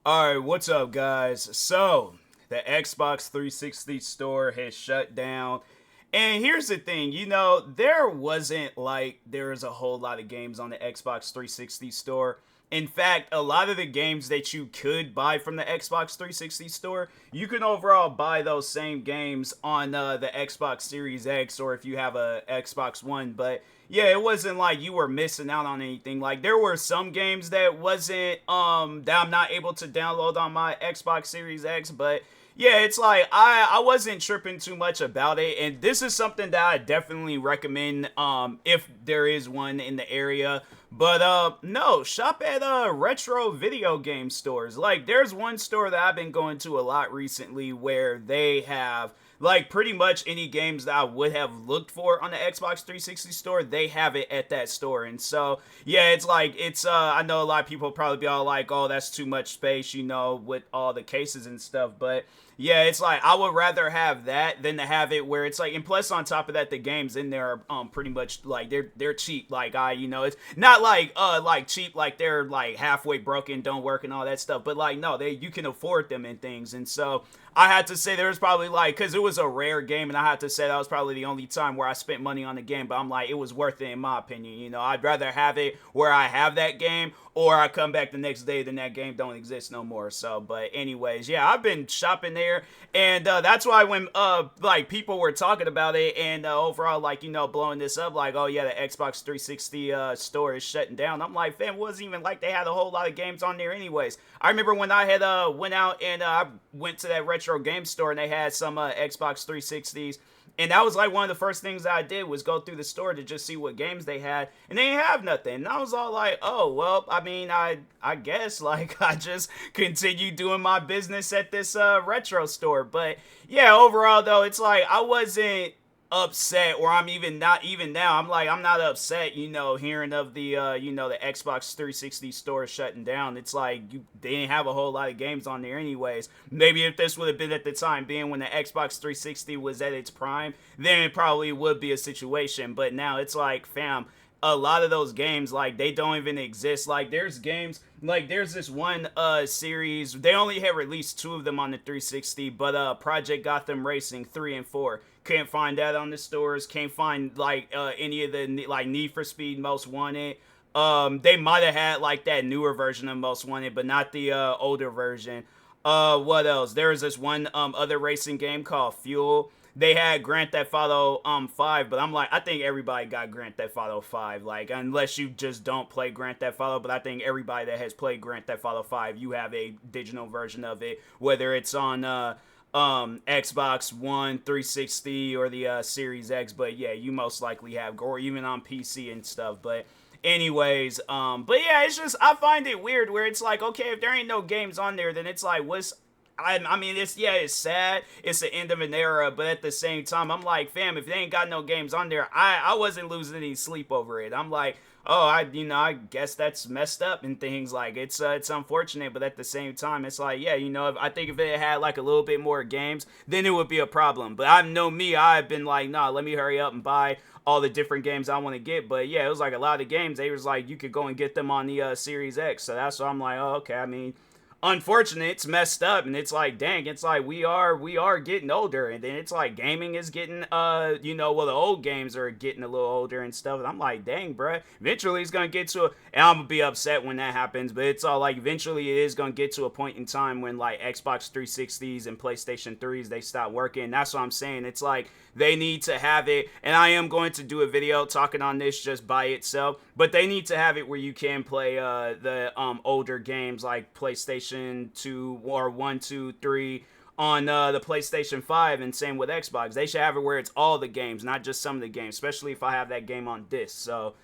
Alright, what's up, guys? So, the Xbox 360 store has shut down. And here's the thing, there wasn't like there was a whole lot of games on the Xbox 360 store. In fact, a lot of the games that you could buy from the Xbox 360 store, you can overall buy those same games on the Xbox Series X, or if you have a Xbox One. But yeah, it wasn't like you were missing out on anything. Like there were some games that wasn't that I'm not able to download on my Xbox Series X, but yeah, it's like I wasn't tripping too much about it, and this is something that I definitely recommend if there is one in the area. But no, shop at retro video game stores. Like there's one store that I've been going to a lot recently where they have like pretty much any games that I would have looked for on the Xbox 360 store, they have it at that store. And so, yeah, it's like I know a lot of people probably be all like, "Oh, that's too much space," with all the cases and stuff, but yeah, it's like I would rather have that than to have it where it's like, and plus on top of that, the games in there are pretty much like they're cheap. Like it's not like cheap like they're like halfway broken, don't work and all that stuff. But like no, you can afford them and things. And so I had to say there was probably like, because it was a rare game, and I had to say that was probably the only time where I spent money on the game. But I'm like, it was worth it in my opinion. I'd rather have it where I have that game, or I come back the next day, then that game don't exist no more. So, but anyways, yeah, I've been shopping there, and that's why when like people were talking about it, and overall like blowing this up, like, oh yeah, the Xbox 360 store is shutting down. I'm like, fam, it wasn't even like they had a whole lot of games on there anyways. I remember when I had went out and I went to that retro game store, and they had some Xbox 360s. And that was like one of the first things I did was go through the store to just see what games they had, and they didn't have nothing. And I was all like, oh well, I mean, I guess like I just continue doing my business at this retro store. But yeah, overall though, it's like I wasn't upset, or I'm even not even now. I'm not upset, hearing of the the Xbox 360 store shutting down. It's like they didn't have a whole lot of games on there anyways. Maybe if this would have been at the time being when the Xbox 360 was at its prime, then it probably would be a situation. But now it's like, fam, a lot of those games, like, they don't even exist. Like there's games, like there's this one series, they only had released two of them on the 360, but Project Gotham Racing 3 and 4, can't find that on the stores. Can't find like any of the like Need for Speed Most Wanted. They might have had like that newer version of Most Wanted, but not the older version. What else? There was this one other racing game called Fuel. They had Grand Theft Auto 5, but I'm like, I think everybody got Grand Theft Auto 5, like, unless you just don't play Grand Theft Auto. But I think everybody that has played Grand Theft Auto 5, you have a digital version of it, whether it's on Xbox One, 360, or the Series X. But yeah, you most likely have, or even on PC and stuff. But anyways, but yeah, it's just, I find it weird where it's like, okay, if there ain't no games on there, then it's like, I mean, it's sad. It's the end of an era, but at the same time, I'm like, fam, if they ain't got no games on there, I wasn't losing any sleep over it. I'm like, oh, I guess that's messed up and things. Like it's unfortunate, but at the same time, it's like, yeah, I think if it had like a little bit more games, then it would be a problem. But I know me, I've been like, nah, let me hurry up and buy all the different games I want to get. But yeah, it was like a lot of games. They was like, you could go and get them on the Series X. So that's why I'm like, oh, okay. I mean, unfortunate, it's messed up, and it's like, dang, it's like we are getting older, and then it's like gaming is getting well, the old games are getting a little older and stuff, and I'm like, dang, bruh, eventually it's gonna get to and I'm gonna be upset when that happens, but it's all like, eventually it is gonna get to a point in time when like Xbox 360s and PlayStation 3s, they stop working. That's what I'm saying. It's like they need to have it, and I am going to do a video talking on this just by itself, but they need to have it where you can play the older games like PlayStation 2 or 1, 2, 3 on the PlayStation 5, and same with Xbox. They should have it where it's all the games, not just some of the games, especially if I have that game on disc. So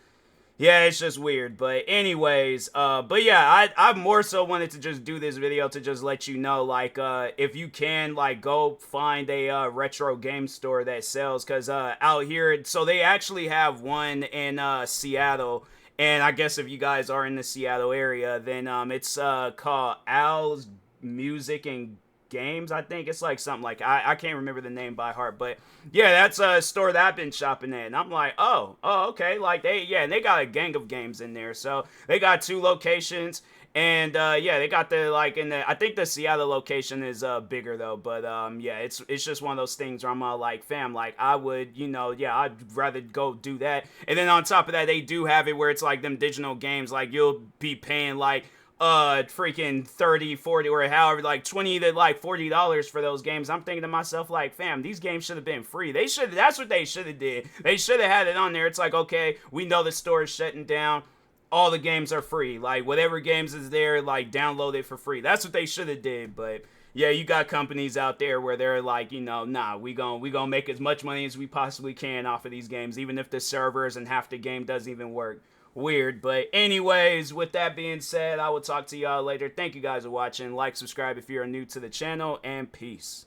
yeah, it's just weird. But anyways, but yeah, I more so wanted to just do this video to just let you know, like, if you can, like, go find a retro game store that sells, because out here, so they actually have one in Seattle. And I guess if you guys are in the Seattle area, then it's called Al's Music and Games. I think it's like something like, I can't remember the name by heart, but yeah, that's a store that I've been shopping at, and I'm like, oh, okay, like and they got a gang of games in there. So they got 2 locations, And yeah, they got the like in the I think the Seattle location is bigger though, but yeah, it's just one of those things where I'm like, fam, like I would, yeah, I'd rather go do that. And then on top of that, they do have it where it's like them digital games, like you'll be paying like freaking 30, 40, or however, like 20 to like $40 for those games. I'm thinking to myself, like, fam, these games should have been free. That's what they should have did. They should have had it on there. It's like, okay, we know the store is shutting down, all the games are free. Like whatever games is there, like download it for free. That's what they should have did. But yeah, you got companies out there where they're like, nah, we gonna make as much money as we possibly can off of these games, even if the servers and half the game doesn't even work. Weird. But anyways, with that being said, I will talk to y'all later. Thank you guys for watching. Like, subscribe if you're new to the channel, and peace.